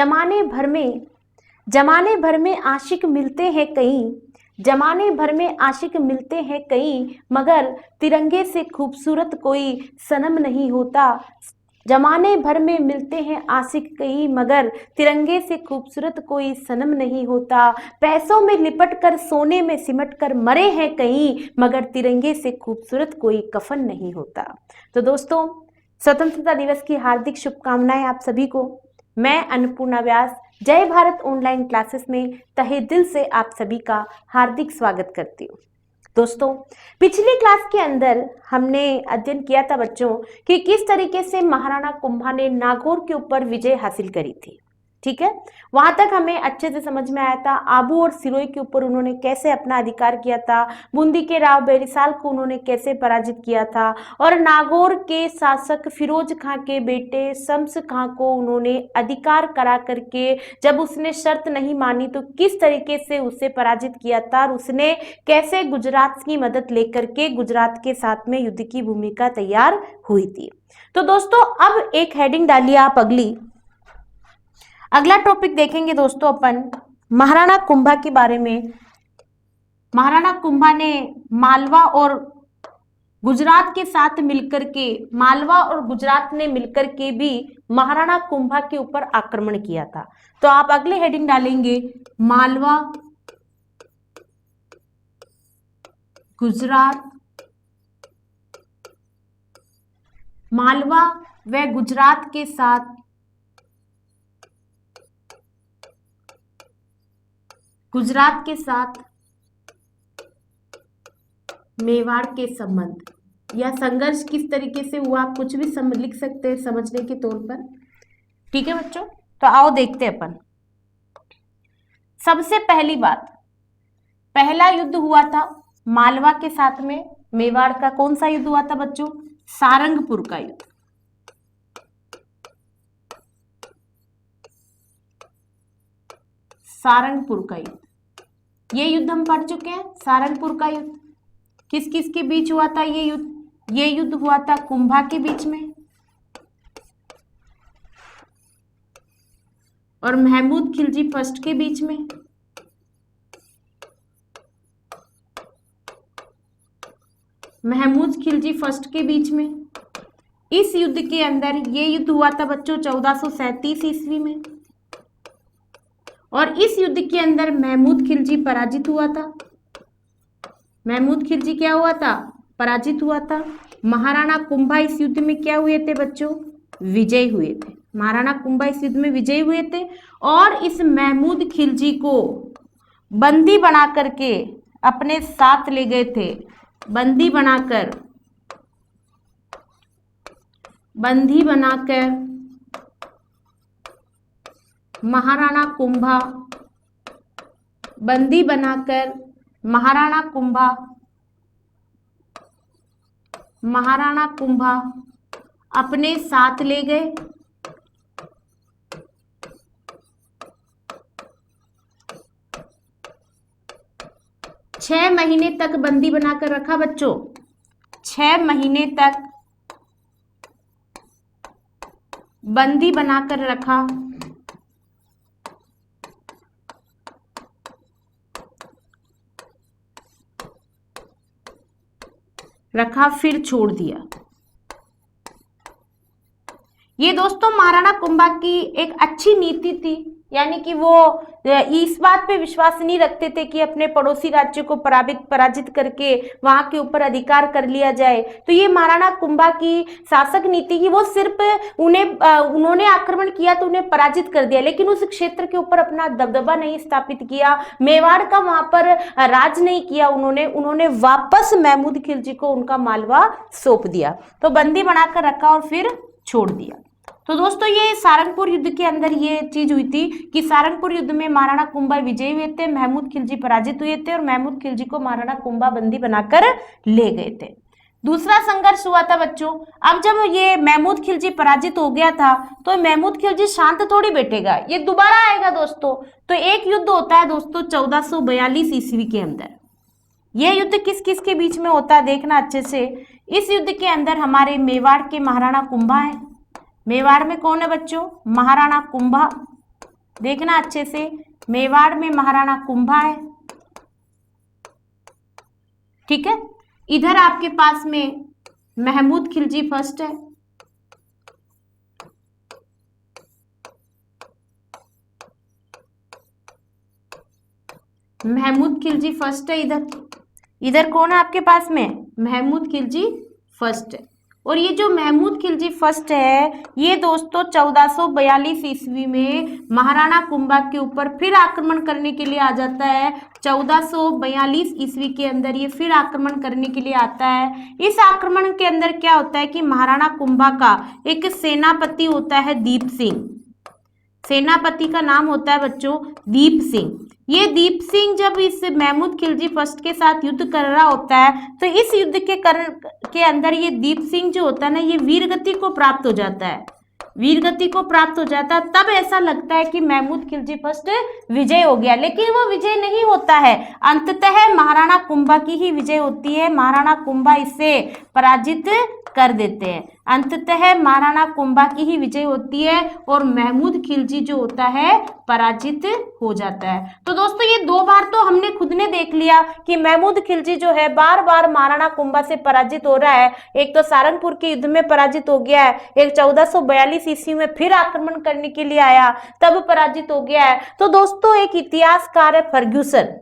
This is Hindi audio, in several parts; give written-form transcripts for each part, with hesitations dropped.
जमाने भर में आशिक मिलते हैं कई, जमाने भर में आशिक मिलते हैं कई, मगर तिरंगे से खूबसूरत कोई सनम नहीं होता। जमाने भर में मिलते हैं आशिक कई, मगर तिरंगे से खूबसूरत कोई सनम नहीं होता। पैसों में लिपट कर सोने में सिमट कर मरे हैं कई, मगर तिरंगे से खूबसूरत कोई कफन नहीं होता। तो दोस्तों, स्वतंत्रता दिवस की हार्दिक शुभकामनाएं आप सभी को। मैं अन्नपूर्णा व्यास जय भारत ऑनलाइन क्लासेस में तहे दिल से आप सभी का हार्दिक स्वागत करती हूँ। दोस्तों, पिछली क्लास के अंदर हमने अध्ययन किया था बच्चों कि किस तरीके से महाराणा कुंभा ने नागौर के ऊपर विजय हासिल करी थी। ठीक है, वहां तक हमें अच्छे से समझ में आया था। आबू और सिरोही के ऊपर उन्होंने कैसे अपना अधिकार किया था, बूंदी के राव बेरिसाल को उन्होंने कैसे पराजित किया था, और नागौर के शासक फिरोज खां के बेटे शम्स खां को उन्होंने अधिकार करा करके जब उसने शर्त नहीं मानी तो किस तरीके से उसे पराजित किया था, और उसने कैसे गुजरात की मदद लेकर के गुजरात के साथ में युद्ध की भूमिका तैयार हुई थी। तो दोस्तों, अब एक हेडिंग डालिए आप अगला टॉपिक देखेंगे दोस्तों अपन महाराणा कुंभा के बारे में। महाराणा कुंभा ने मालवा और गुजरात के साथ मिलकर के, मालवा और गुजरात ने मिलकर के भी महाराणा कुंभा के ऊपर आक्रमण किया था। तो आप अगले हेडिंग डालेंगे मालवा गुजरात, मालवा व गुजरात के साथ मेवाड़ के संबंध या संघर्ष किस तरीके से हुआ, आप कुछ भी लिख सकते हैं समझने के तौर पर। ठीक है बच्चों, तो आओ देखते हैं अपन। सबसे पहली बात, पहला युद्ध हुआ था मालवा के साथ में मेवाड़ का। कौन सा युद्ध हुआ था बच्चों? सारंगपुर का युद्ध। सारंगपुर का युद्ध, ये युद्ध हम पढ़ चुके हैं। सारंगपुर का युद्ध किस किस के बीच हुआ था? ये युद्ध हुआ था कुंभा के बीच में और महमूद खिलजी फर्स्ट के बीच में। महमूद खिलजी फर्स्ट के बीच में। इस युद्ध के अंदर ये युद्ध हुआ था बच्चों 1437 ईस्वी में, और इस युद्ध के अंदर महमूद खिलजी पराजित हुआ था। महमूद खिलजी क्या हुआ था? पराजित हुआ था। महाराणा कुंभा इस युद्ध में क्या हुए थे बच्चों? विजयी हुए थे। महाराणा कुंभा इस युद्ध में विजयी हुए थे और इस महमूद खिलजी को बंदी बना करके अपने साथ ले गए थे। बंदी बनाकर महाराणा कुंभा अपने साथ ले गए। छह महीने तक बंदी बनाकर रखा बच्चों। 6 महीने तक बंदी बनाकर रखा, फिर छोड़ दिया। ये दोस्तों महाराणा कुंभा की एक अच्छी नीति थी, यानी कि वो इस बात पे विश्वास नहीं रखते थे कि अपने पड़ोसी राज्य को पराजित करके वहां के ऊपर अधिकार कर लिया जाए। तो ये महाराणा कुंभा की शासक नीति की, वो सिर्फ उन्होंने आक्रमण किया तो उन्हें पराजित कर दिया, लेकिन उस क्षेत्र के ऊपर अपना दबदबा नहीं स्थापित किया, मेवाड़ का वहां पर राज नहीं किया। उन्होंने वापस महमूद खिलजी को उनका मालवा सौंप दिया, तो बंदी बनाकर रखा और फिर छोड़ दिया। तो दोस्तों, ये सारंगपुर युद्ध के अंदर ये चीज हुई थी कि सारंगपुर युद्ध में महाराणा कुंभा विजयी हुए थे, महमूद खिलजी पराजित हुए थे और महमूद खिलजी को महाराणा कुंभा बंदी बनाकर ले गए थे। दूसरा संघर्ष हुआ था बच्चों, अब जब ये महमूद खिलजी पराजित हो गया था तो महमूद खिलजी शांत थोड़ी बैठेगा, ये दोबारा आएगा दोस्तों। तो एक युद्ध होता है दोस्तों 1442 ईस्वी के अंदर। यह युद्ध किस किस के बीच में होता है देखना अच्छे से। इस युद्ध के अंदर हमारे मेवाड़ के महाराणा कुंभा है। मेवाड़ में कौन है बच्चों? महाराणा कुंभा देखना अच्छे से, मेवाड़ में महाराणा कुंभा है, ठीक है। इधर आपके पास में महमूद खिलजी फर्स्ट है, महमूद खिलजी फर्स्ट है। इधर इधर कौन है आपके पास में, महमूद खिलजी फर्स्ट है। और ये जो महमूद खिलजी फर्स्ट है, ये दोस्तों 1442 ईस्वी में महाराणा कुंभा के ऊपर फिर आक्रमण करने के लिए आ जाता है। 1442 ईस्वी के अंदर ये फिर आक्रमण करने के लिए आता है। इस आक्रमण के अंदर क्या होता है कि महाराणा कुंभा का एक सेनापति होता है दीप सिंह, सेनापति का नाम होता है बच्चों दीप सिंह। ये दीप सिंह जब इस महमूद खिलजी फर्स्ट के साथ युद्ध कर रहा होता है, तो इस युद्ध के अंदर ये दीप सिंह जो होता है ना, ये वीरगति को प्राप्त हो जाता है, वीरगति को प्राप्त हो जाता है। तब ऐसा लगता है कि महमूद खिलजी फर्स्ट विजय हो गया, लेकिन वो विजय नहीं होता है। अंततः महाराणा कुंभा की ही विजय होती है, महाराणा कुंभा इससे पराजित कर देते हैं। अंततः महाराणा कुंभा की ही विजय होती है और महमूद खिलजी जो होता है पराजित हो जाता है। तो दोस्तों ये दो बार तो हमने खुद ने देख लिया कि महमूद खिलजी जो है बार बार महाराणा कुंभा से पराजित हो रहा है। एक तो सारंगपुर के युद्ध में पराजित हो गया है, एक 1442 ईस्वी में फिर आक्रमण करने के लिए आया, तब पराजित हो गया है। तो दोस्तों एक इतिहासकार है फर्ग्यूसन,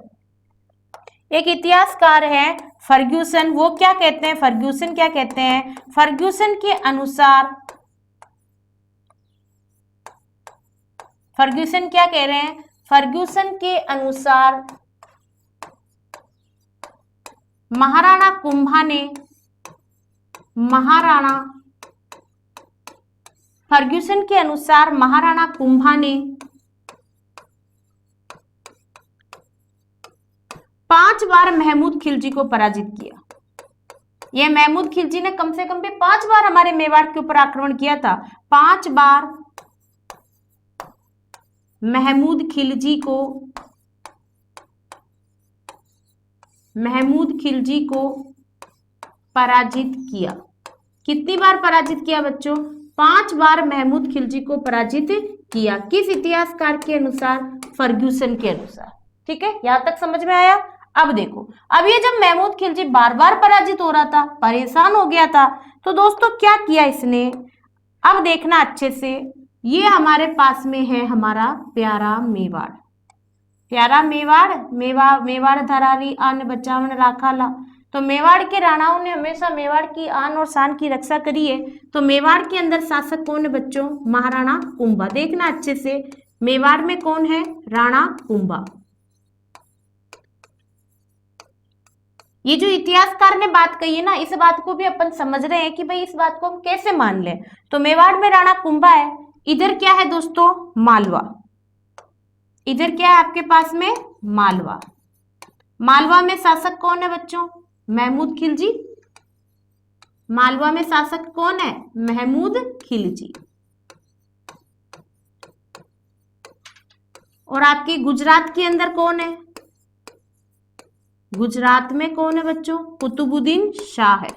एक इतिहासकार है फर्ग्यूसन, वो क्या कहते हैं, फर्ग्यूसन क्या कहते हैं, फर्ग्यूसन के अनुसार, फर्ग्यूसन क्या कह रहे हैं, फर्ग्यूसन के अनुसार महाराणा कुंभा ने, फर्ग्यूसन के अनुसार महाराणा कुंभा ने 5 बार महमूद खिलजी को पराजित किया। यह महमूद खिलजी ने कम से कम भी 5 बार हमारे मेवाड़ के ऊपर आक्रमण किया था। 5 बार महमूद खिलजी को पराजित किया। कितनी बार पराजित किया बच्चों, 5 बार महमूद खिलजी को पराजित किया। किस इतिहासकार के अनुसार, फर्ग्यूसन के अनुसार। ठीक है, यहां तक समझ में आया। अब देखो, अब ये जब महमूद खिलजी बार बार पराजित हो रहा था, परेशान हो गया था, तो दोस्तों क्या किया इसने, अब देखना अच्छे से। ये हमारे पास में है हमारा प्यारा मेवाड़, प्यारा मेवाड़ धरारी आन बचावन राखाला। तो मेवाड़ के राणाओं ने हमेशा मेवाड़ की आन और शान की रक्षा करी है। तो मेवाड़ के अंदर शासक कौन है बच्चों, महाराणा कुंभा। देखना अच्छे से, मेवाड़ में कौन है, राणा कुंभा। ये जो इतिहासकार ने बात कही है ना, इस बात को भी अपन समझ रहे हैं कि भाई इस बात को हम कैसे मान लें। तो मेवाड़ में राणा कुंभा है। इधर क्या है दोस्तों, मालवा। इधर क्या है आपके पास में, मालवा। मालवा में शासक कौन है बच्चों, महमूद खिलजी। मालवा में शासक कौन है, महमूद खिलजी। और आपके गुजरात के अंदर कौन है, गुजरात में कौन है बच्चों, कुतुबुद्दीन शाह है।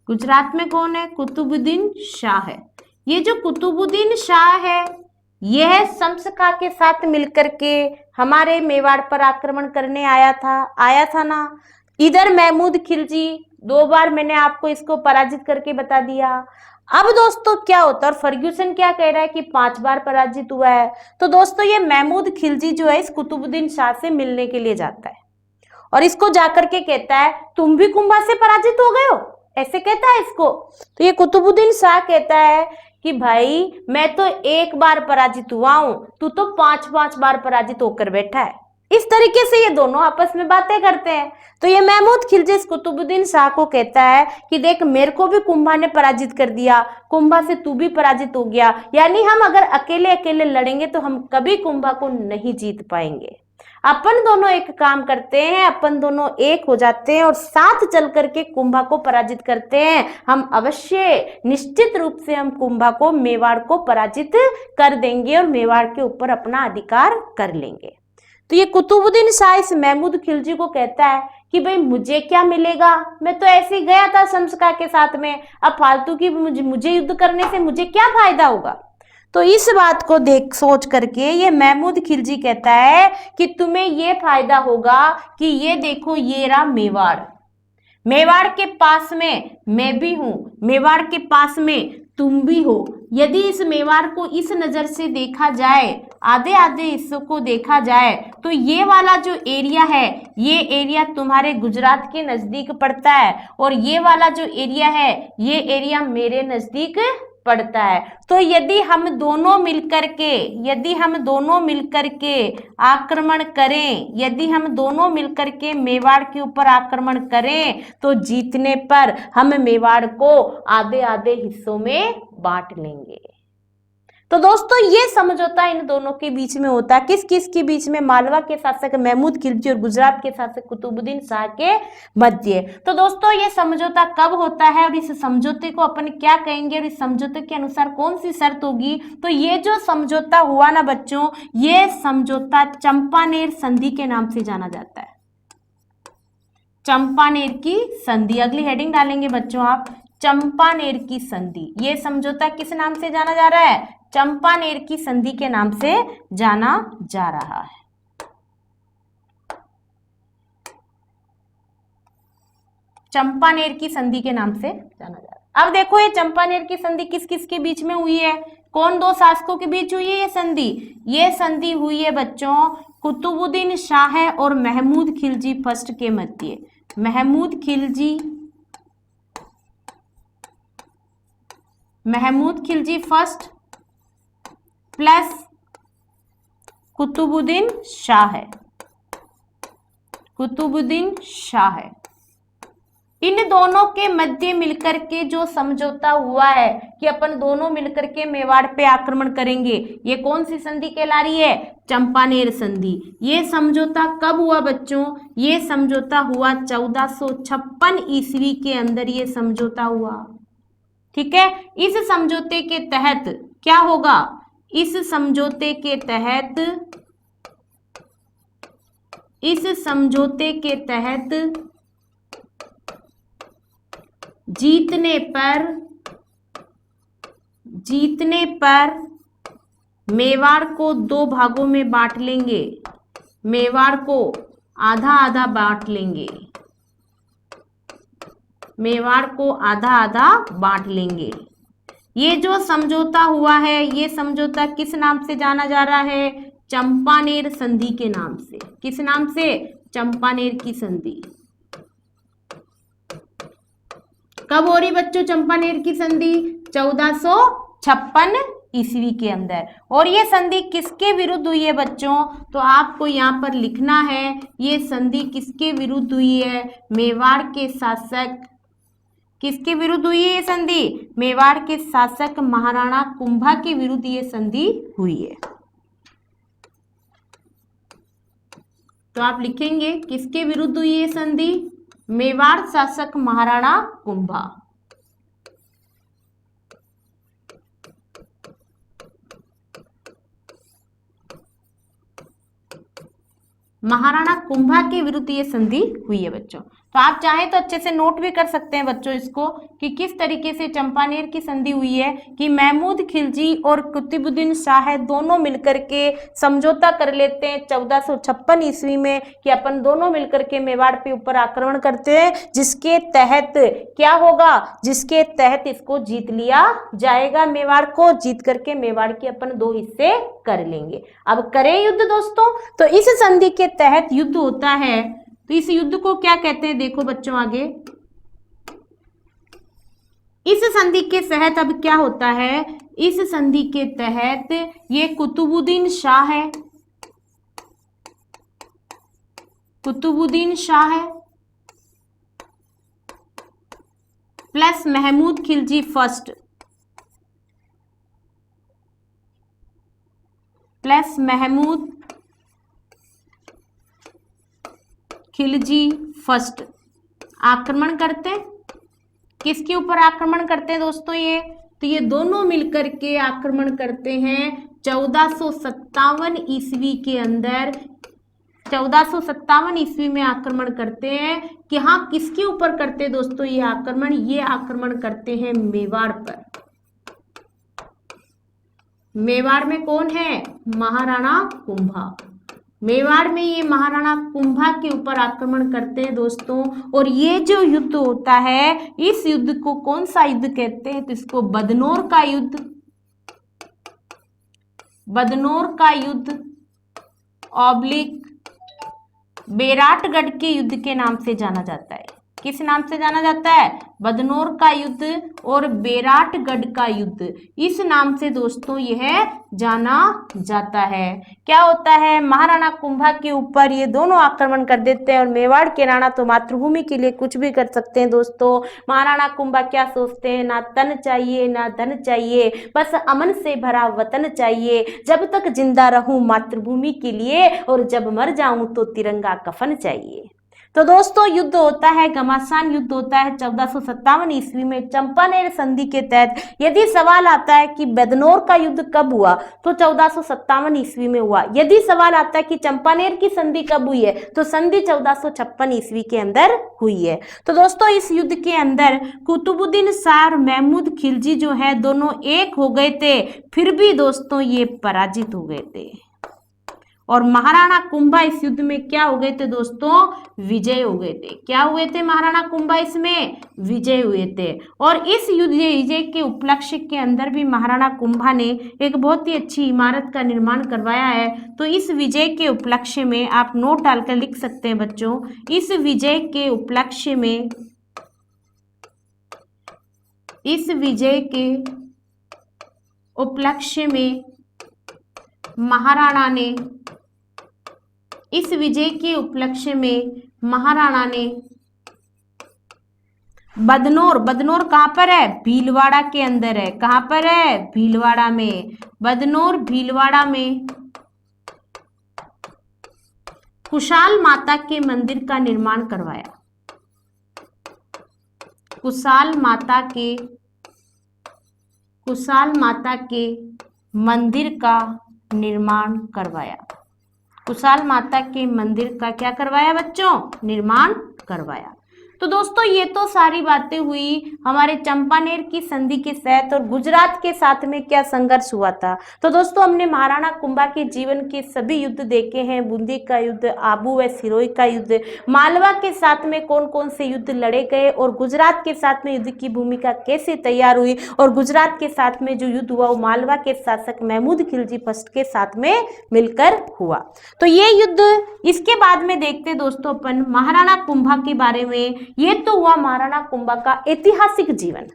गुजरात में कौन है, कुतुबुद्दीन शाह है। ये जो कुतुबुद्दीन शाह है, यह शम्सका के साथ मिलकर के हमारे मेवाड़ पर आक्रमण करने आया था ना। इधर महमूद खिलजी 2 बार मैंने आपको इसको पराजित करके बता दिया। अब दोस्तों क्या होता है, और फर्ग्यूसन क्या कह रहा है कि 5 बार पराजित हुआ है। तो दोस्तों ये महमूद खिलजी जो है इस कुतुबुद्दीन शाह से मिलने के लिए जाता है और इसको जाकर के कहता है तुम भी कुंभा से पराजित हो गए हो, ऐसे कहता है इसको। तो ये कुतुबुद्दीन शाह कहता है कि भाई मैं तो 1 बार पराजित हुआ हूं, तू तो 5-5 बार पराजित होकर बैठा है। इस तरीके से ये दोनों आपस में बातें करते हैं। तो ये महमूद खिलजी कुतुबुद्दीन शाह को कहता है कि देख मेरे को भी कुंभा ने पराजित कर दिया, कुंभा से तू भी पराजित हो गया, यानी हम अगर अकेले अकेले लड़ेंगे तो हम कभी कुंभा को नहीं जीत पाएंगे। अपन दोनों एक काम करते हैं, अपन दोनों एक हो जाते हैं और साथ चल करके कुंभा को पराजित करते हैं। हम अवश्य निश्चित रूप से हम कुंभा को, मेवाड़ को पराजित कर देंगे और मेवाड़ के ऊपर अपना अधिकार कर लेंगे। तो ये कुतुबुद्दीन शाह इस महमूद खिलजी को कहता है कि भाई मुझे क्या मिलेगा, मैं तो ऐसे ही गया था शम्सका के साथ में, अब फालतू की मुझे युद्ध करने से मुझे क्या फायदा होगा। तो इस बात को देख सोच करके ये महमूद खिलजी कहता है कि तुम्हें ये फायदा होगा कि ये देखो ये रहा मेवाड़, मेवाड़ के पास में मैं भी हूं, मेवाड़ के पास में तुम भी हो। यदि इस मेवाड़ को इस नजर से देखा जाए, आधे आधे हिस्सों को देखा जाए, तो ये वाला जो एरिया है ये एरिया तुम्हारे गुजरात के नजदीक पड़ता है और ये वाला जो एरिया है ये एरिया मेरे नजदीक पड़ता है। तो यदि हम दोनों मिलकर के आक्रमण करें, यदि हम दोनों मिलकर के मेवाड़ के ऊपर आक्रमण करें तो जीतने पर हम मेवाड़ को आधे आधे हिस्सों में बांट लेंगे। तो दोस्तों ये समझौता इन दोनों के बीच में होता है, किस किस के बीच में, मालवा के शासक महमूद खिलजी और गुजरात के शासक कुतुबुद्दीन शाह के मध्य। तो दोस्तों ये समझौता कब होता है और इस समझौते को अपन क्या कहेंगे और इस समझौते के अनुसार कौन सी शर्त होगी? तो ये जो समझौता हुआ ना बच्चों, ये समझौता चंपानेर संधि के नाम से जाना जाता है, चंपानेर की संधि। अगली हेडिंग डालेंगे बच्चों आप, चंपानेर की संधि। ये समझौता किस नाम से जाना जा रहा है? चंपानेर की संधि के नाम से जाना जा रहा है। चंपानेर की संधि के नाम से जाना जा रहा है। अब देखो ये चंपानेर की संधि किस किस के बीच में हुई है, कौन दो शासकों के बीच हुई है ये संधि? ये संधि हुई है बच्चों कुतुबुद्दीन शाह और महमूद खिलजी फर्स्ट के मध्य। महमूद खिलजी फर्स्ट प्लस कुतुबुद्दीन शाह, इन दोनों के मध्य मिलकर के जो समझौता हुआ है कि अपन दोनों मिलकर के मेवाड़ पे आक्रमण करेंगे, ये कौन सी संधि कहला रही है? चंपानेर संधि। ये समझौता कब हुआ बच्चों? ये समझौता हुआ 1456 ईस्वी के अंदर ये समझौता हुआ। ठीक है, इस समझौते के तहत क्या होगा? इस समझौते के तहत जीतने पर मेवाड़ को दो भागों में बांट लेंगे, मेवाड़ को आधा आधा बांट लेंगे, मेवाड़ को आधा आधा बांट लेंगे। ये जो समझौता हुआ है ये समझौता किस नाम से जाना जा रहा है? चंपानेर संधि के नाम से। किस नाम से? चंपानेर की संधि। कब हो रही बच्चों चंपानेर की संधि? 1456 ईस्वी के अंदर। और ये संधि किसके विरुद्ध हुई है बच्चों? तो आपको यहाँ पर लिखना है ये संधि किसके विरुद्ध हुई है? मेवाड़ के शासक, किसके विरुद्ध हुई है ये संधि? मेवाड़ के शासक महाराणा कुंभा के विरुद्ध ये संधि हुई है। तो आप लिखेंगे किसके विरुद्ध हुई ये संधि? मेवाड़ शासक महाराणा कुंभा। महाराणा कुंभा के विरुद्ध ये संधि हुई है बच्चों। तो आप चाहें तो अच्छे से नोट भी कर सकते हैं बच्चों इसको कि किस तरीके से चंपानेर की संधि हुई है कि महमूद खिलजी और कुतुबुद्दीन शाह दोनों मिलकर के समझौता कर लेते हैं 1456 ईस्वी में कि अपन दोनों मिलकर के मेवाड़ पे ऊपर आक्रमण करते हैं, जिसके तहत क्या होगा? जिसके तहत इसको जीत लिया जाएगा, मेवाड़ को जीत करके मेवाड़ के अपन दो हिस्से कर लेंगे। अब करें युद्ध दोस्तों। तो इस संधि के तहत युद्ध होता है, तो इस युद्ध को क्या कहते हैं? देखो बच्चों आगे, इस संधि के तहत अब क्या होता है? इस संधि के तहत ये Qutbuddin Shah plus Mahmud Khilji first plus Mahmud Khilji first आक्रमण करते हैं। किसके ऊपर आक्रमण करते हैं दोस्तों? ये तो ये दोनों मिलकर के आक्रमण करते हैं 1457 ईस्वी के अंदर। 1457 ईस्वी में आक्रमण करते हैं कि हाँ किसके ऊपर करते हैं दोस्तों ये आक्रमण? ये आक्रमण करते हैं मेवाड़ पर। मेवाड़ में कौन है? महाराणा कुंभा। मेवाड़ में ये महाराणा कुंभा के ऊपर आक्रमण करते हैं दोस्तों। और ये जो युद्ध होता है, इस युद्ध को कौन सा युद्ध कहते हैं? तो इसको बदनौर का युद्ध, बदनौर का युद्ध ऑब्लिक बेराटगढ़ के युद्ध के नाम से जाना जाता है। किस नाम से जाना जाता है? बदनौर का युद्ध और बेराटगढ़ का युद्ध, इस नाम से दोस्तों यह जाना जाता है। क्या होता है? महाराणा कुंभा के ऊपर ये दोनों आक्रमण कर देते हैं और मेवाड़ के राणा तो मातृभूमि के लिए कुछ भी कर सकते हैं दोस्तों। महाराणा कुंभा क्या सोचते हैं? ना तन चाहिए ना धन चाहिए, बस अमन से भरा वतन चाहिए। जब तक जिंदा रहूं मातृभूमि के लिए, और जब मर जाऊं तो तिरंगा कफन चाहिए। तो दोस्तों युद्ध होता है, घमासान युद्ध होता है 1457 ईस्वी में चंपानेर संधि के तहत। यदि सवाल आता है कि बदनौर का युद्ध कब हुआ, तो 1457 ईस्वी में हुआ। यदि सवाल आता है कि चंपानेर की संधि कब हुई है, तो संधि 1456 ईस्वी के अंदर हुई है। तो दोस्तों इस युद्ध के अंदर कुतुबुद्दीन शाह और महमूद खिलजी जो है दोनों एक हो गए थे, फिर भी दोस्तों ये पराजित हो गए थे। और महाराणा कुंभा इस युद्ध में क्या हो गए थे दोस्तों? विजय हो गए थे। क्या हुए थे? महाराणा कुंभा इसमें विजय हुए थे। और इस युद्ध विजय के उपलक्ष्य के अंदर भी महाराणा कुंभा ने एक बहुत ही अच्छी इमारत का निर्माण करवाया है। तो इस विजय के उपलक्ष्य में आप नोट डालकर लिख सकते हैं बच्चों, इस विजय के उपलक्ष्य में, इस विजय के उपलक्ष्य में महाराणा ने, इस विजय के उपलक्ष्य में महाराणा ने बदनौर, बदनौर कहां पर है? भीलवाड़ा के अंदर है। कहां पर है? भीलवाड़ा में। बदनौर भीलवाड़ा में कुशाल माता के मंदिर का निर्माण करवाया। कुशाल माता के मंदिर का निर्माण करवाया। कुशाल माता के मंदिर का क्या करवाया बच्चों? निर्माण करवाया। तो दोस्तों ये तो सारी बातें हुई हमारे चंपानेर की संधि के तहत, और गुजरात के साथ में क्या संघर्ष हुआ था। तो दोस्तों हमने महाराणा कुंभा के जीवन के सभी युद्ध देखे हैं। बूंदी का युद्ध, आबू व सिरोही का युद्ध, मालवा के साथ में कौन कौन से युद्ध लड़े गए, और गुजरात के साथ में युद्ध की भूमिका कैसे तैयार हुई, और गुजरात के साथ में जो युद्ध हुआ वो मालवा के शासक महमूद खिलजी फर्स्ट के साथ में मिलकर हुआ। तो ये युद्ध, इसके बाद में देखते दोस्तों अपन महाराणा कुंभा के बारे में। ये तो हुआ महाराणा कुंभा का ऐतिहासिक जीवन।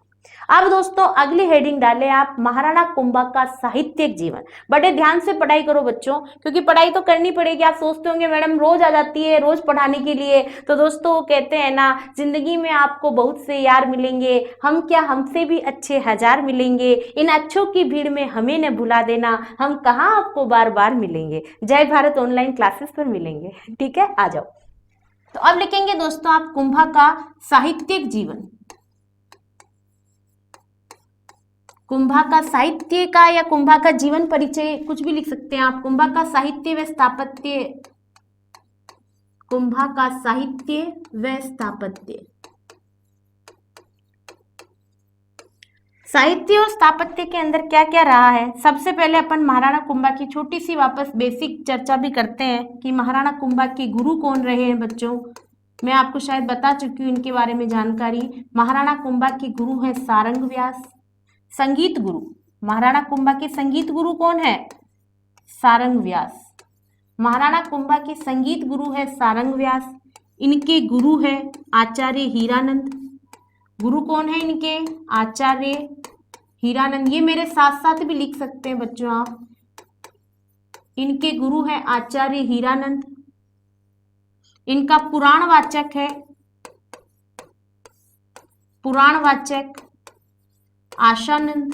अब दोस्तों अगली हेडिंग डालें आप, महाराणा कुंभा का साहित्यिक जीवन। बड़े ध्यान से पढ़ाई करो बच्चों, क्योंकि पढ़ाई तो करनी पड़ेगी। आप सोचते होंगे मैडम रोज आ जाती है रोज पढ़ाने के लिए। तो दोस्तों वो कहते हैं ना, जिंदगी में आपको बहुत से यार मिलेंगे, हम क्या हमसे भी अच्छे हजार मिलेंगे, इन अच्छों की भीड़ में हमें न भुला देना, हम कहाँ आपको बार बार मिलेंगे। जय भारत ऑनलाइन क्लासेस पर मिलेंगे। ठीक है, आ जाओ। तो अब लिखेंगे दोस्तों आप कुंभा का साहित्यिक जीवन। कुंभा का साहित्य का या कुंभा का जीवन परिचय कुछ भी लिख सकते हैं आप। कुंभा का साहित्य व स्थापत्य, कुंभा का साहित्य व स्थापत्य। साहित्य और स्थापत्य के अंदर क्या क्या रहा है, सबसे पहले अपन महाराणा कुंभा की छोटी सी वापस बेसिक चर्चा भी करते हैं कि महाराणा कुंभा के गुरु कौन रहे हैं बच्चों। मैं आपको शायद बता चुकी हूँ इनके बारे में जानकारी। महाराणा कुंभा के गुरु हैं सारंग व्यास, संगीत गुरु। महाराणा कुंभा के संगीत गुरु कौन है? सारंग व्यास। महाराणा कुंभा के संगीत गुरु है सारंग व्यास। इनके गुरु है आचार्य हीरानंद। गुरु कौन है इनके? आचार्य हीरानंद। ये मेरे साथ साथ भी लिख सकते हैं बच्चों आप। इनके गुरु हैं आचार्य हीरानंद। इनका पुराणवाचक है, पुराणवाचक आशानंद।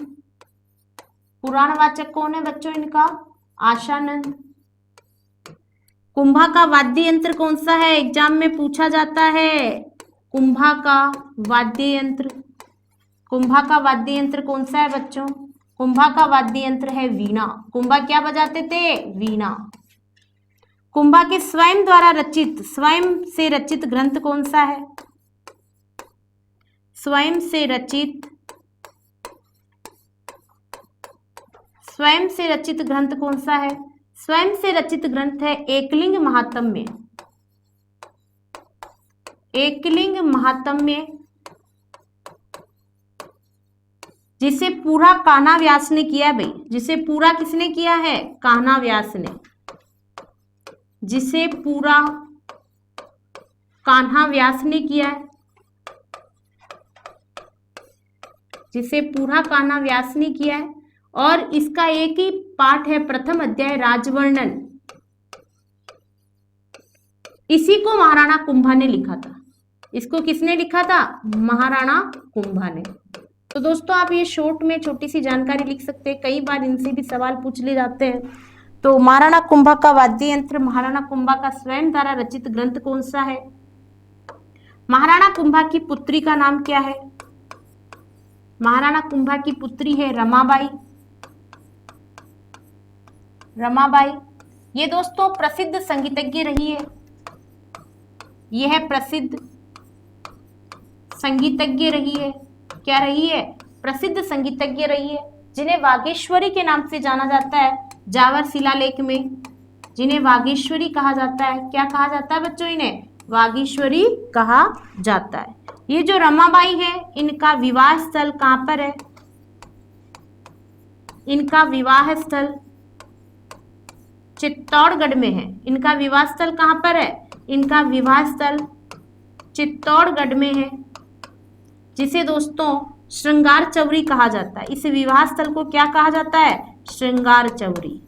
पुराणवाचक कौन है बच्चों इनका? आशानंद। कुंभा का वाद्य यंत्र कौन सा है, एग्जाम में पूछा जाता है। कुंभा का वाद्य यंत्र, कुंभा का वाद्य यंत्र कौन सा है बच्चों? कुंभा का वाद्य यंत्र है वीणा। कुंभा क्या बजाते थे? वीणा। कुंभा के स्वयं द्वारा रचित, स्वयं से रचित ग्रंथ कौन सा है? स्वयं से रचित, स्वयं से रचित ग्रंथ कौन सा है? स्वयं से रचित ग्रंथ है एकलिंग महात्म्य। एकलिंग महात्म्य, जिसे पूरा कान्हा व्यास ने किया भाई। जिसे पूरा किसने किया है? कान्हा व्यास ने। जिसे पूरा कान्हा व्यास ने किया है। जिसे पूरा कान्हा व्यास ने किया है। और इसका एक ही पाठ है, प्रथम अध्याय राजवर्णन। इसी को महाराणा कुंभा ने लिखा था। इसको किसने लिखा था? महाराणा कुंभा ने। तो दोस्तों आप ये शॉर्ट में छोटी सी जानकारी लिख सकते हैं, कई बार इनसे भी सवाल पूछ ले जाते हैं। तो महाराणा कुंभा का वाद्य यंत्र, महाराणा कुंभा का स्वयं द्वारा रचित ग्रंथ कौन सा है? महाराणा कुंभा की पुत्री का नाम क्या है? महाराणा कुंभा की पुत्री है रमाबाई। रमाबाई ये दोस्तों प्रसिद्ध संगीतज्ञ रही है। यह है प्रसिद्ध संगीतज्ञ रही है। क्या रही है? प्रसिद्ध संगीतज्ञ रही है, जिन्हें वागेश्वरी के नाम से जाना जाता है जावर शिलालेख में। जिन्हें वागेश्वरी कहा जाता है। क्या कहा जाता है बच्चों? इन्हें वागीश्वरी कहा जाता है। ये जो रमाबाई है, इनका विवाह स्थल कहां पर है? इनका विवाह स्थल चित्तौड़गढ़ में है। इनका विवाह स्थल कहां पर है? इनका विवाह स्थल चित्तौड़गढ़ में है, जिसे दोस्तों श्रृंगार चौरी कहा जाता है। इस विवाह स्थल को क्या कहा जाता है? श्रृंगार चौरी।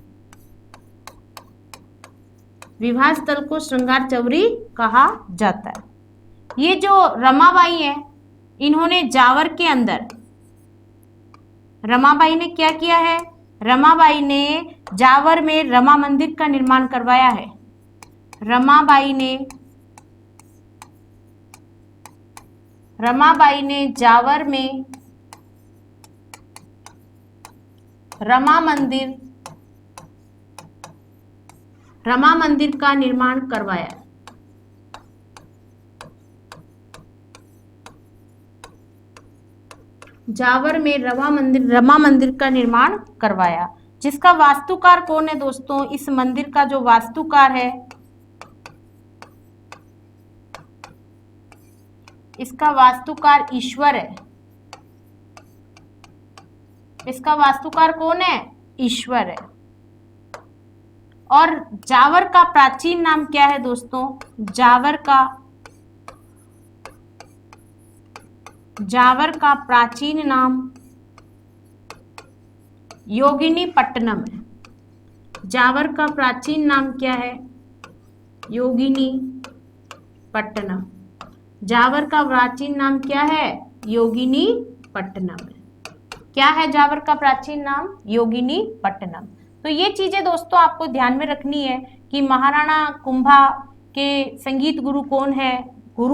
विवाह स्थल को श्रृंगार चौरी कहा जाता है। ये जो रमाबाई है, इन्होंने जावर के अंदर, रमाबाई ने क्या किया है? रमाबाई ने जावर में रमा मंदिर का निर्माण करवाया है। रमाबाई ने जावर में रमा मंदिर का निर्माण करवाया। जावर में रमा मंदिर का निर्माण करवाया। जिसका वास्तुकार कौन है दोस्तों? इस मंदिर का जो वास्तुकार है, इसका वास्तुकार ईश्वर है। इसका वास्तुकार कौन है? ईश्वर है। और जावर का प्राचीन नाम क्या है दोस्तों? जावर का प्राचीन नाम योगिनीपट्टनम है। जावर का प्राचीन नाम क्या है? योगिनीपट्टनम। जावर का प्राचीन नाम क्या है? योगिनीपट्टनम। क्या है जावर का प्राचीन नाम? योगिनीपट्टनम। तो ये चीजें दोस्तों आपको ध्यान में रखनी है कि महाराणा कुंभा के संगीत गुरु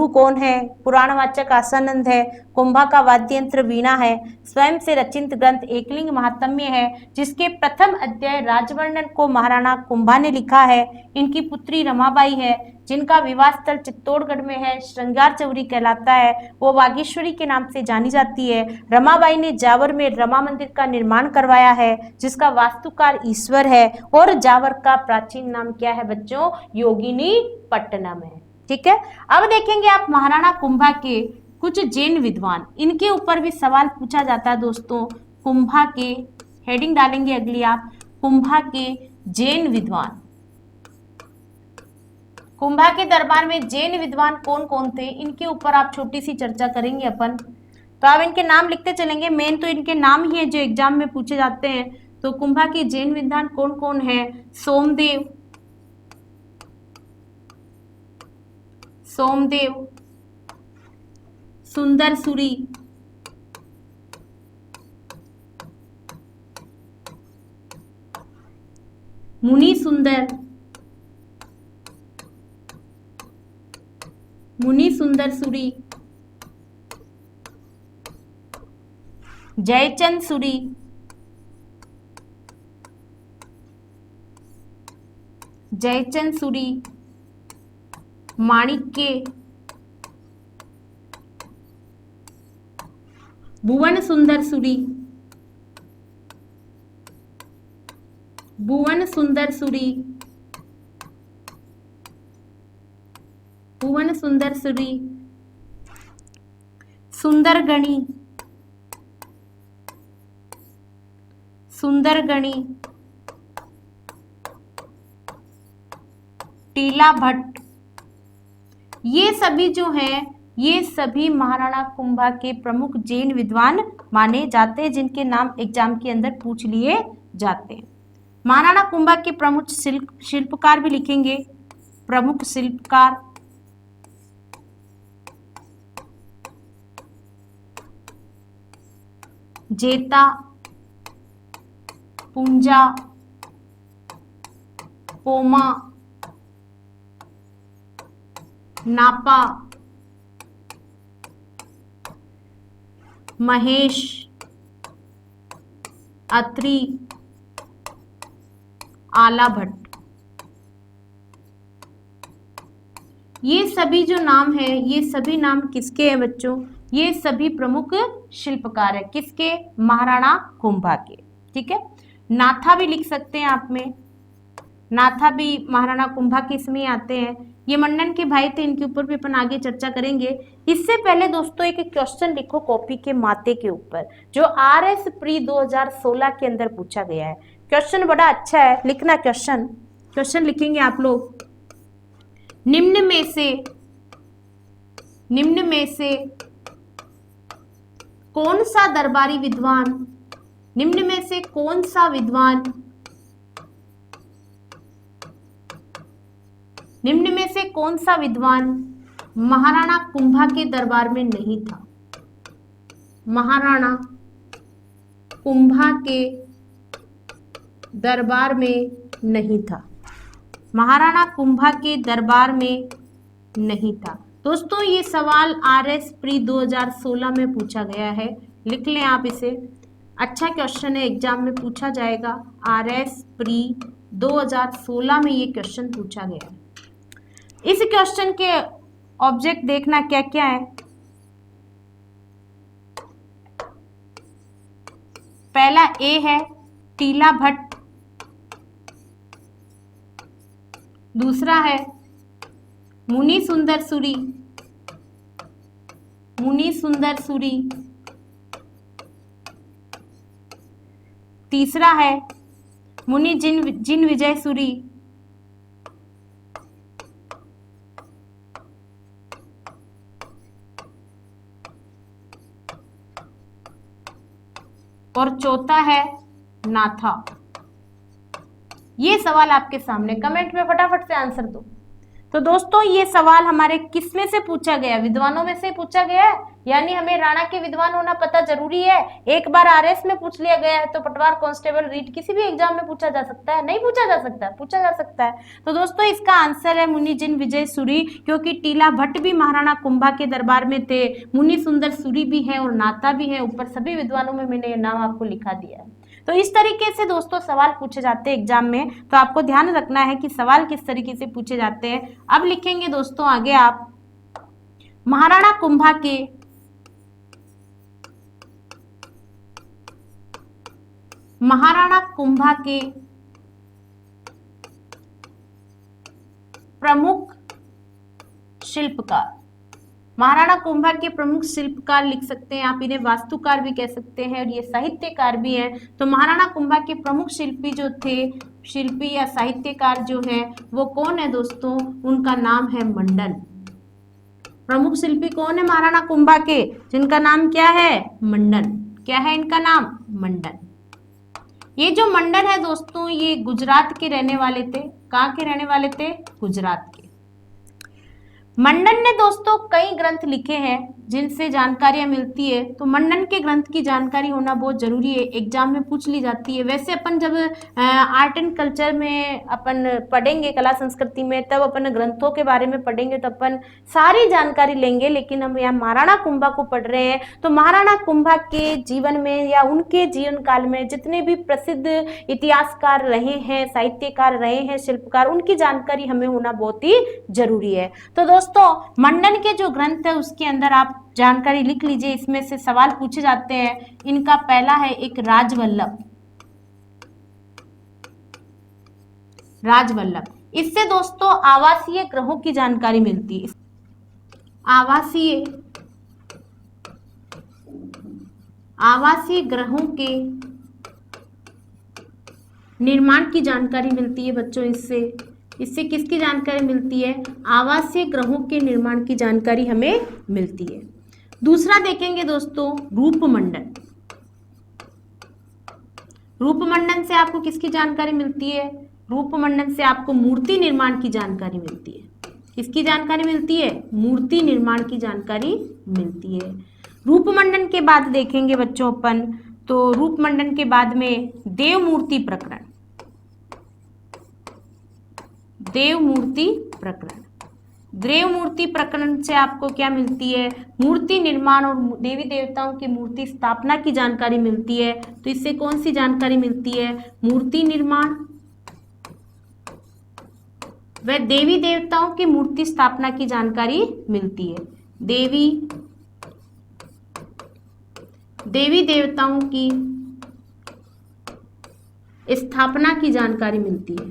कौन है, पुराणवाचक आसानंद है, कुंभा का वाद्य यंत्र वीणा है, स्वयं से रचित ग्रंथ एकलिंग महात्म्य है, जिसके प्रथम अध्याय राजवर्णन को महाराणा कुंभा ने लिखा है। इनकी पुत्री रमाबाई है, जिनका विवाह स्थल चित्तौड़गढ़ में है, श्रृंगार चौरी कहलाता है। वो वागीश्वरी के नाम से जानी जाती है। रमाबाई ने जावर में रमा मंदिर का निर्माण करवाया है, जिसका वास्तुकार ईश्वर है। और जावर का प्राचीन नाम क्या है बच्चों? योगिनीपट्टनम है। ठीक है। अब देखेंगे आप महाराणा कुंभा के कुछ जैन विद्वान, इनके ऊपर भी सवाल पूछा जाता है दोस्तों। कुंभा के हेडिंग डालेंगे अगली आप, कुंभा के जैन विद्वान। कुंभा के दरबार में जैन विद्वान कौन कौन थे, इनके ऊपर आप छोटी सी चर्चा करेंगे अपन। तो आप इनके नाम लिखते चलेंगे। मेन तो इनके नाम ही है जो एग्जाम में पूछे जाते हैं। तो कुंभा के जैन विद्वान कौन कौन है? सोमदेव, सुंदरसूरि, मुनि सुंदरसूरि, जयचंद सूरी, माणिक्य, भुवन सुंदर सूरी, भुवन सुंदर सूरी, भुवन सुंदर सूरी, सुंदरगणी, सुंदरगणी, टीला भट्ट, ये सभी जो हैं ये सभी महाराणा कुंभा के प्रमुख जैन विद्वान माने जाते हैं, जिनके नाम एग्जाम के अंदर पूछ लिए जाते हैं। महाराणा कुंभा के प्रमुख शिल्पकार भी लिखेंगे, प्रमुख शिल्पकार, जेता, पुंजा, पोमा, नापा, महेश, अत्री, आला भट्ट। ये सभी जो नाम है ये सभी नाम किसके हैं बच्चों? ये सभी प्रमुख शिल्पकार है, किसके? महाराणा कुंभा के। ठीक है, नाथा भी लिख सकते हैं आप में, नाथा भी महाराणा कुंभा के इसमें आते हैं। ये मंडन के भाई थे, इनके ऊपर भी अपन आगे चर्चा करेंगे। इससे पहले दोस्तों एक क्वेश्चन लिखो कॉपी के माते के ऊपर, जो RS प्री 2016 के अंदर पूछा गया है। क्वेश्चन बड़ा अच्छा है, लिखना क्वेश्चन लिखेंगे आप लोग। निम्न में से कौन सा दरबारी विद्वान, निम्न में से कौन सा विद्वान, निम्न में से कौन सा विद्वान महाराणा कुंभा के दरबार में नहीं था? महाराणा कुंभा के दरबार में नहीं था, महाराणा कुंभा के दरबार में नहीं था। दोस्तों ये सवाल RS प्री 2016 में पूछा गया है, लिख लें आप इसे। अच्छा क्वेश्चन है, एग्जाम में पूछा जाएगा। RS प्री 2016 में ये क्वेश्चन पूछा गया है। इस क्वेश्चन के ऑब्जेक्ट देखना क्या क्या है। पहला A है टीला भट्ट, दूसरा है मुनि सुंदर सूरी, मुनि सुंदर सूरी, तीसरा है मुनि जिन विजय सूरी, और चौथा है नाथा। ये सवाल आपके सामने, कमेंट में फटाफट से आंसर दो। तो दोस्तों ये सवाल हमारे किस में से पूछा गया? विद्वानों में से पूछा गया है, यानी हमें राणा के विद्वान होना पता जरूरी है। एक बार RS में पूछ लिया गया है तो पटवार, कांस्टेबल, रीट किसी भी एग्जाम में पूछा जा सकता है? नहीं पूछा जा सकता, पूछा जा सकता है। तो दोस्तों इसका आंसर है मुनि जिन विजय सूरी, क्योंकि टीला भट्ट भी महाराणा कुंभा के दरबार में थे, मुनि सुंदर सूरी भी है और नाथा भी है। ऊपर सभी विद्वानों में मैंने ये नाम आपको लिखा दिया है। तो इस तरीके से दोस्तों सवाल पूछे जाते हैं एग्जाम में, तो आपको ध्यान रखना है कि सवाल किस तरीके से पूछे जाते हैं। अब लिखेंगे दोस्तों आगे आप, महाराणा कुंभा के प्रमुख शिल्पकार, महाराणा कुंभा के प्रमुख शिल्पकार लिख सकते हैं आप, इन्हें वास्तुकार भी कह सकते हैं और ये साहित्यकार भी हैं। तो महाराणा कुंभा के प्रमुख शिल्पी जो थे, शिल्पी या साहित्यकार जो है वो कौन है दोस्तों? उनका नाम है मंडन। प्रमुख शिल्पी कौन है महाराणा कुंभा के? जिनका नाम क्या है? मंडन। क्या है इनका नाम? मंडन। ये जो मंडन है दोस्तों ये गुजरात के रहने वाले थे। कहाँ के रहने वाले थे? गुजरात के। मंडन ने दोस्तों कई ग्रंथ लिखे हैं जिनसे जानकारियां मिलती है, तो मंडन के ग्रंथ की जानकारी होना बहुत जरूरी है, एग्जाम में पूछ ली जाती है। वैसे अपन जब आर्ट एंड कल्चर में अपन पढ़ेंगे, कला संस्कृति में, तब अपन ग्रंथों के बारे में पढ़ेंगे तो अपन सारी जानकारी लेंगे, लेकिन हम यहाँ महाराणा कुंभा को पढ़ रहे हैं तो महाराणा कुंभा के जीवन में या उनके जीवन काल में जितने भी प्रसिद्ध इतिहासकार रहे हैं, साहित्यकार रहे हैं, शिल्पकार, उनकी जानकारी हमें होना बहुत ही जरूरी है। तो दोस्तों मंडन के जो ग्रंथ है उसके अंदर आप जानकारी लिख लीजिए, इसमें से सवाल पूछे जाते हैं। इनका पहला है एक राजवल्लभ, राजवल्लभ। इससे दोस्तों आवासीय ग्रहों की जानकारी मिलती है, आवासीय ग्रहों के निर्माण की जानकारी मिलती है बच्चों। इससे किसकी जानकारी मिलती है? आवासीय ग्रहों के निर्माण की जानकारी हमें मिलती है। दूसरा देखेंगे दोस्तों रूपमंडन। रूपमंडन से आपको किसकी जानकारी मिलती है? रूपमंडन से आपको मूर्ति निर्माण की जानकारी मिलती है। किसकी जानकारी मिलती है? मूर्ति निर्माण की जानकारी मिलती है। रूपमंडन के बाद देखेंगे बच्चों अपन, तो रूपमंडन के बाद में देवमूर्ति प्रकरण। देवमूर्ति प्रकरण, देवमूर्ति प्रकरण से आपको क्या मिलती है? मूर्ति निर्माण और देवी देवताओं की मूर्ति स्थापना की जानकारी मिलती है। तो इससे कौन सी जानकारी मिलती है? मूर्ति निर्माण व देवी देवताओं की मूर्ति स्थापना की जानकारी मिलती है। देवी देवताओं की स्थापना की जानकारी मिलती है।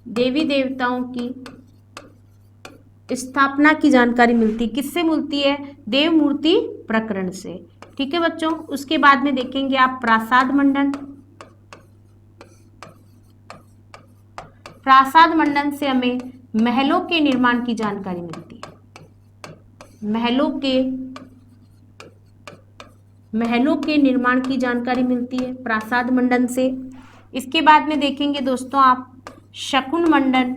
देवी देवताओं की स्थापना की जानकारी मिलती है। किससे मिलती है? देवमूर्ति प्रकरण से। ठीक है बच्चों। उसके बाद में देखेंगे आप प्रासाद मंडन। प्रासाद मंडन से हमें महलों के निर्माण की जानकारी मिलती है। महलों के निर्माण की जानकारी मिलती है प्रासाद मंडन से। इसके बाद में देखेंगे दोस्तों आप शकुन मंडन।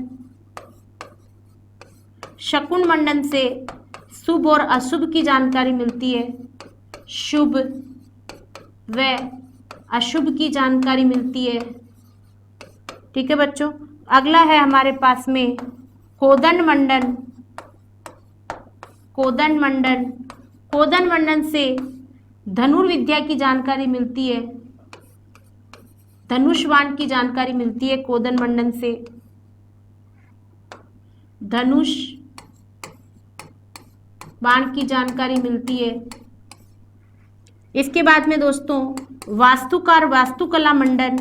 शकुन मंडन से शुभ और अशुभ की जानकारी मिलती है। शुभ व अशुभ की जानकारी मिलती है। ठीक है बच्चों। अगला है हमारे पास में कोदंड मंडन। कोदंड मंडन, कोदंड मंडन से धनुर्विद्या की जानकारी मिलती है। धनुष्वाण की जानकारी मिलती है कोदंड मंडन से। धनुष बाण की जानकारी मिलती है। इसके बाद में दोस्तों वास्तुकार वास्तुकला मंडन।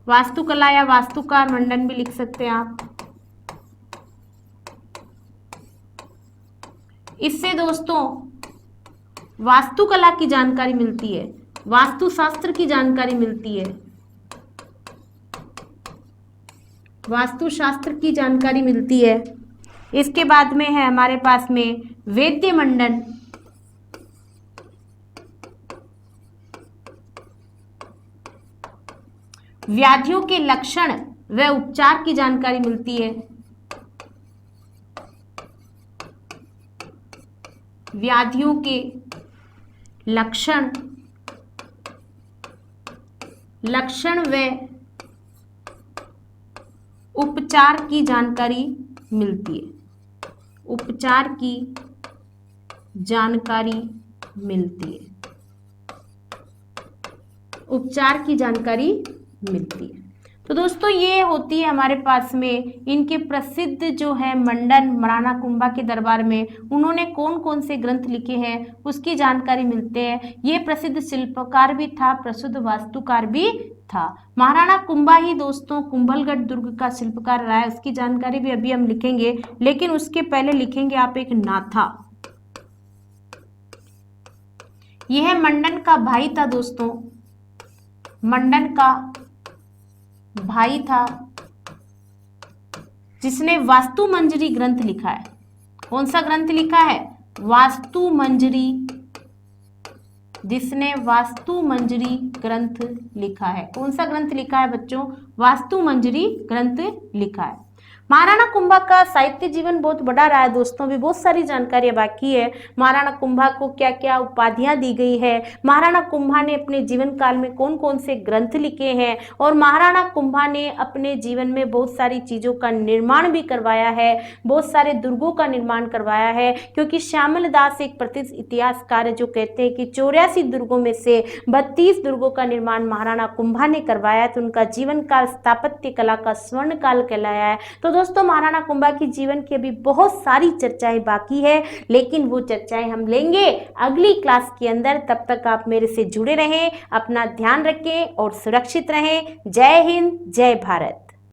वास्तुकला या वास्तुकार मंडन भी लिख सकते हैं आप। इससे दोस्तों वास्तुकला की जानकारी मिलती है, वास्तुशास्त्र की जानकारी मिलती है, वास्तुशास्त्र की जानकारी मिलती है। इसके बाद में है हमारे पास में वैद्य मंडन। व्याधियों के लक्षण व उपचार की जानकारी मिलती है। व्याधियों के लक्षण व उपचार की जानकारी मिलती है। उपचार की जानकारी मिलती है। उपचार की जानकारी मिलती है। तो दोस्तों ये होती है हमारे पास में इनके प्रसिद्ध जो है मंडन। राणा कुंभा के दरबार में उन्होंने कौन कौन से ग्रंथ लिखे हैं उसकी जानकारी मिलते हैं। ये प्रसिद्ध शिल्पकार भी था, प्रसिद्ध वास्तुकार भी था। महाराणा कुंभा ही दोस्तों कुंभलगढ़ दुर्ग का शिल्पकार रहा है, उसकी जानकारी भी अभी हम लिखेंगे। लेकिन उसके पहले लिखेंगे आप एक नाथा। यह मंडन का भाई था दोस्तों, मंडन का भाई था जिसने वास्तु मंजरी ग्रंथ लिखा है। कौन सा ग्रंथ लिखा है? वास्तु मंजरी। जिसने वास्तु मंजरी ग्रंथ लिखा है। कौन सा ग्रंथ लिखा है बच्चों? वास्तु मंजरी ग्रंथ लिखा है। महाराणा कुंभा का साहित्य जीवन बहुत बड़ा रहा है दोस्तों, भी बहुत सारी जानकारियां बाकी है। महाराणा कुंभा को क्या क्या उपाधियां दी गई है, महाराणा कुंभा ने अपने जीवन काल में कौन कौन से ग्रंथ लिखे हैं, और महाराणा कुंभा ने अपने जीवन में बहुत सारी चीज़ों का निर्माण भी करवाया है, बहुत सारे दुर्गों का निर्माण करवाया है। क्योंकि श्यामल दास एक प्रतिष्ठित इतिहासकार है जो कहते हैं कि 84 दुर्गों में से 32 दुर्गों का निर्माण महाराणा कुंभा ने करवाया, तो उनका जीवन काल स्थापत्य कला का स्वर्ण काल कहलाया है। तो दोस्तों महाराणा कुंभा की जीवन की अभी बहुत सारी चर्चाएं बाकी है, लेकिन वो चर्चाएं हम लेंगे अगली क्लास के अंदर। तब तक आप मेरे से जुड़े रहें, अपना ध्यान रखें और सुरक्षित रहें। जय हिंद, जय भारत।